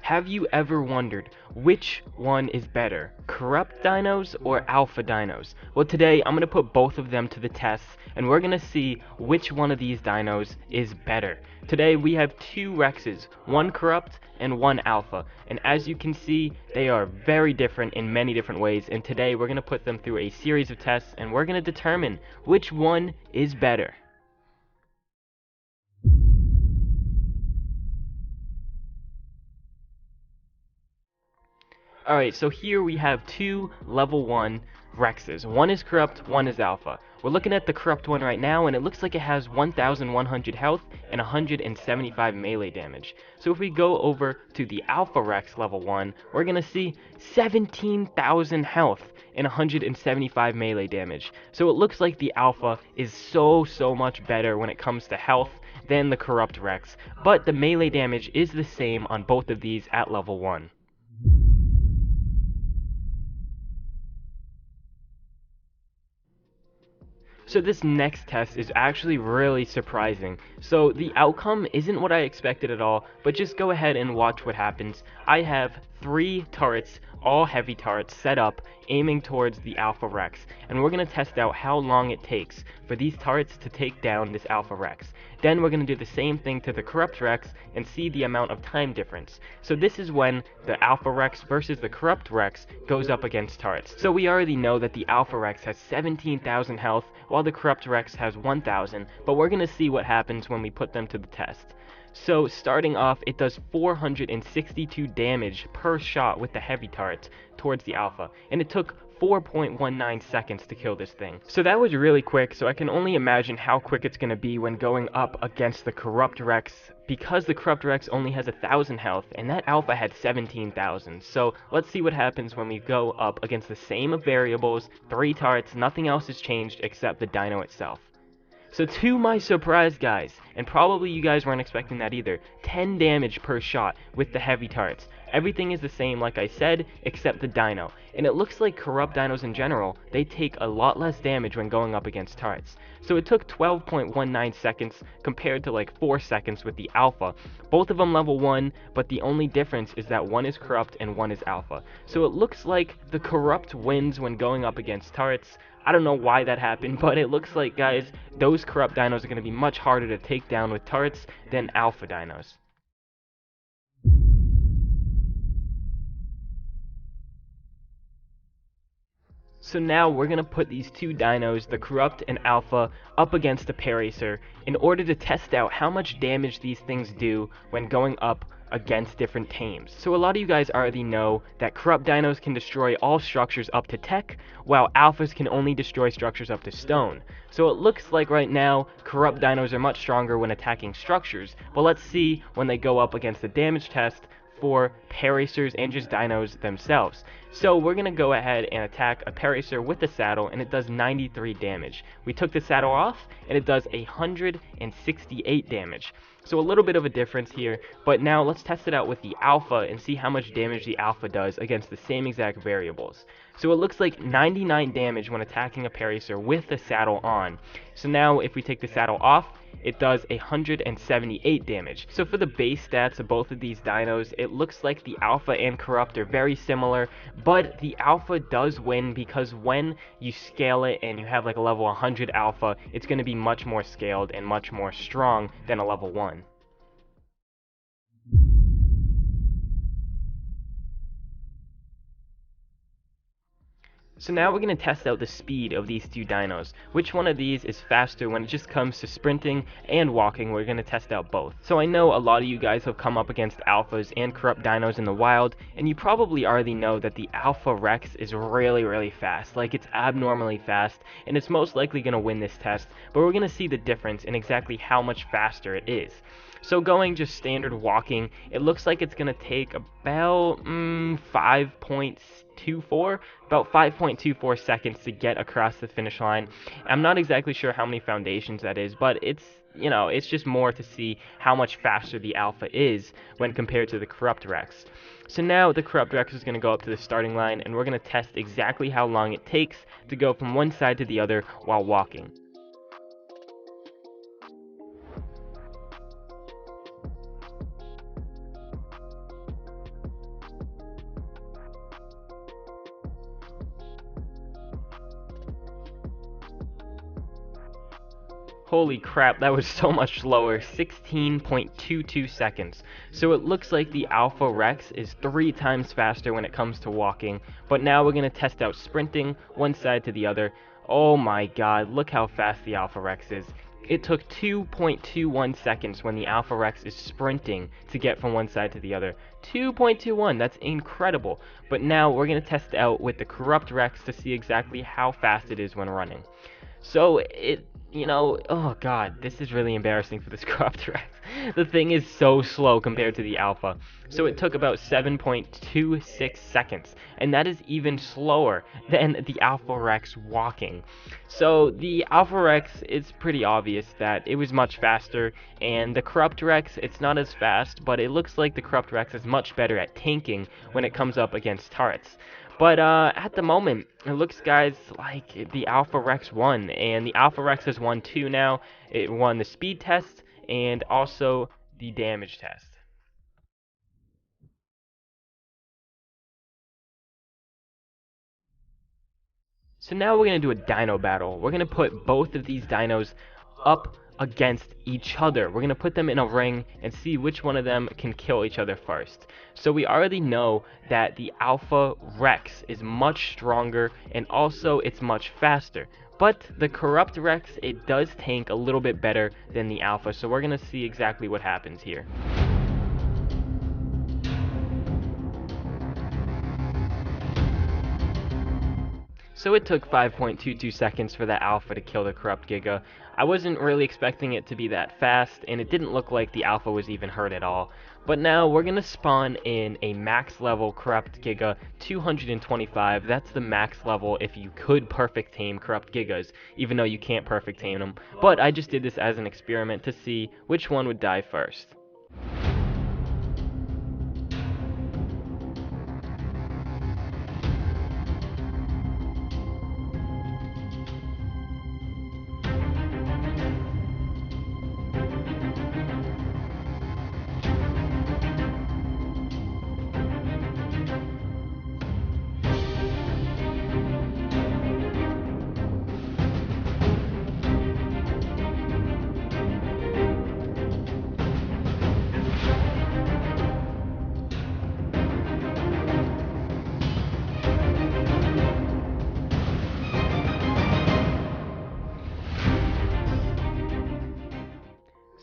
Have you ever wondered which one is better, corrupt dinos or alpha dinos? Well, today I'm going to put both of them to the test, and we're going to see which one of these dinos is better. Today we have two Rexes, one corrupt and one alpha, and as you can see, they are very different in many different ways, and today we're going to put them through a series of tests, and we're going to determine which one is better. Alright, so here we have two level 1 Rexes. One is corrupt, one is alpha. We're looking at the corrupt one right now, and it looks like it has 1,100 health and 175 melee damage. So if we go over to the alpha Rex level 1, we're going to see 17,000 health and 175 melee damage. So it looks like the alpha is so much better when it comes to health than the corrupt Rex, but the melee damage is the same on both of these at level 1. So this next test is actually really surprising. So the outcome isn't what I expected at all, but just go ahead and watch what happens. I have 3 turrets, all heavy turrets, set up, aiming towards the Alpha Rex, and we're going to test out how long it takes for these turrets to take down this Alpha Rex. Then we're going to do the same thing to the Corrupt Rex and see the amount of time difference. So this is when the Alpha Rex versus the Corrupt Rex goes up against turrets. So we already know that the Alpha Rex has 17,000 health, while the Corrupt Rex has 1,000, but we're going to see what happens when we put them to the test. So starting off, it does 462 damage per shot with the heavy turret towards the Alpha, and it took 4.19 seconds to kill this thing. So that was really quick, so I can only imagine how quick it's going to be when going up against the Corrupt Rex, because the Corrupt Rex only has 1,000 health, and that Alpha had 17,000. So let's see what happens when we go up against the same variables, 3 turrets, nothing else has changed except the dino itself. So to my surprise, guys, and probably you guys weren't expecting that either, 10 damage per shot with the heavy turrets. Everything is the same, like I said, except the dino. And it looks like corrupt dinos in general, they take a lot less damage when going up against turrets. So it took 12.19 seconds compared to like 4 seconds with the alpha. Both of them level 1, but the only difference is that one is corrupt and one is alpha. So it looks like the corrupt wins when going up against turrets. I don't know why that happened, but it looks like, guys, those corrupt dinos are going to be much harder to take down with turrets than alpha dinos. So now we're going to put these two dinos, the corrupt and alpha, up against a Paracer in order to test out how much damage these things do when going up against different tames. So a lot of you guys already know that corrupt dinos can destroy all structures up to tech, while alphas can only destroy structures up to stone. So it looks like right now, corrupt dinos are much stronger when attacking structures, but let's see when they go up against the damage test for Paracers and just dinos themselves. So we're going to go ahead and attack a Paracer with the saddle, and it does 93 damage. We took the saddle off, and it does 168 damage. So a little bit of a difference here, but now let's test it out with the alpha and see how much damage the alpha does against the same exact variables. So it looks like 99 damage when attacking a Paracer with the saddle on. So now if we take the saddle off, it does 178 damage. So for the base stats of both of these dinos, it looks like the alpha and corrupt are very similar, but the alpha does win because when you scale it and you have like a level 100 alpha, it's going to be much more scaled and much more strong than a level 1. So now we're going to test out the speed of these two dinos. Which one of these is faster when it just comes to sprinting and walking? We're going to test out both. So I know a lot of you guys have come up against alphas and corrupt dinos in the wild, and you probably already know that the alpha Rex is really fast. Like, it's abnormally fast, and it's most likely going to win this test, but we're going to see the difference in exactly how much faster it is. So going just standard walking, it looks like it's going to take about 5.24 seconds to get across the finish line. I'm not exactly sure how many foundations that is, but it's, you know, it's just more to see how much faster the alpha is when compared to the corrupt Rex. So now the corrupt Rex is going to go up to the starting line, and we're going to test exactly how long it takes to go from one side to the other while walking. Holy crap, that was so much slower, 16.22 seconds. So it looks like the Alpha Rex is 3 times faster when it comes to walking, but now we're going to test out sprinting, one side to the other. Oh my god, look how fast the Alpha Rex is. It took 2.21 seconds when the Alpha Rex is sprinting to get from one side to the other. 2.21, that's incredible. But now we're going to test it out with the Corrupt Rex to see exactly how fast it is when running. So oh god, this is really embarrassing for this Corrupt Rex. The thing is so slow compared to the Alpha. So it took about 7.26 seconds, and that is even slower than the Alpha Rex walking. So the Alpha Rex, it's pretty obvious that it was much faster, and the Corrupt Rex, it's not as fast, but it looks like the Corrupt Rex is much better at tanking when it comes up against turrets. But at the moment, it looks, guys, like the Alpha Rex won, and the Alpha Rex has won 2 now. It won the speed test and also the damage test. So now we're going to do a dino battle. We're going to put both of these dinos up against each other. We're going to put them in a ring and see which one of them can kill each other first. So we already know that the Alpha Rex is much stronger and also it's much faster. But the Corrupt Rex, it does tank a little bit better than the Alpha, so we're going to see exactly what happens here. So it took 5.22 seconds for the Alpha to kill the Corrupt Giga. I wasn't really expecting it to be that fast, and it didn't look like the Alpha was even hurt at all. But now we're going to spawn in a max level Corrupt Giga 225. That's the max level if you could perfect tame Corrupt Gigas, even though you can't perfect tame them. But I just did this as an experiment to see which one would die first.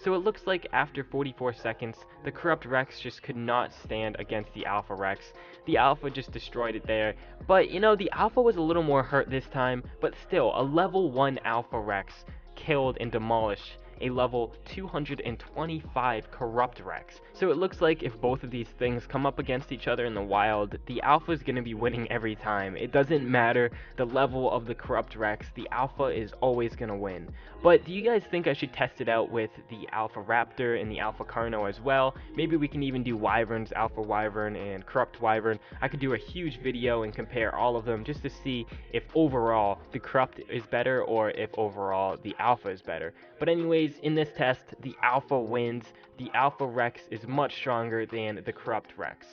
So it looks like after 44 seconds, the Corrupt Rex just could not stand against the Alpha Rex. The Alpha just destroyed it there. But, the Alpha was a little more hurt this time, but still, a level 1 Alpha Rex killed and demolished a level 225 Corrupt Rex. So it looks like if both of these things come up against each other in the wild, the Alpha is going to be winning every time. It doesn't matter the level of the Corrupt Rex, the Alpha is always going to win. But do you guys think I should test it out with the Alpha Raptor and the Alpha Carno as well? Maybe we can even do Wyverns, Alpha Wyvern and Corrupt Wyvern. I could do a huge video and compare all of them just to see if overall the Corrupt is better or if overall the Alpha is better. But anyways, in this test, the Alpha wins. The Alpha Rex is much stronger than the Corrupt Rex.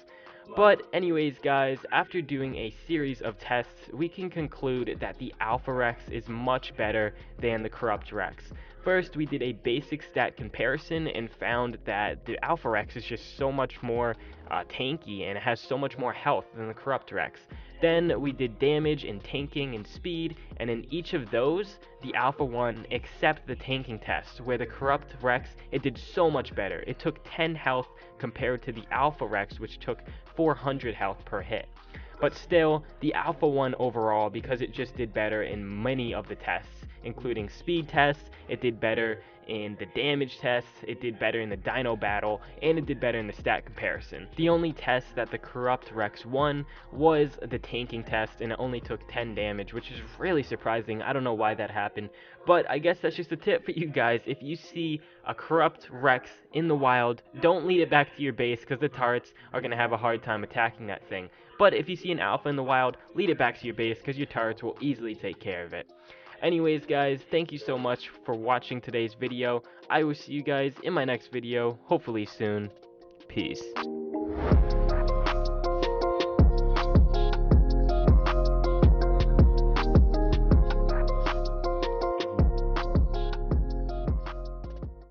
But anyways, guys, after doing a series of tests, we can conclude that the Alpha Rex is much better than the Corrupt Rex. First, we did a basic stat comparison and found that the Alpha Rex is just so much more tanky and it has so much more health than the Corrupt Rex. Then we did damage and tanking and speed, and in each of those, the Alpha won except the tanking test, where the Corrupt Rex, it did so much better. It took 10 health compared to the Alpha Rex, which took 400 health per hit. But still, the Alpha won overall because it just did better in many of the tests, including speed tests, it did better in the damage tests, it did better in the dino battle, and it did better in the stat comparison. The only test that the Corrupt Rex won was the tanking test, and it only took 10 damage, which is really surprising. I don't know why that happened, but I guess that's just a tip for you guys. If you see a Corrupt Rex in the wild, don't lead it back to your base, because the turrets are going to have a hard time attacking that thing. But if you see an Alpha in the wild, lead it back to your base, because your turrets will easily take care of it. Anyways, guys, thank you so much for watching today's video. I will see you guys in my next video, hopefully soon. Peace.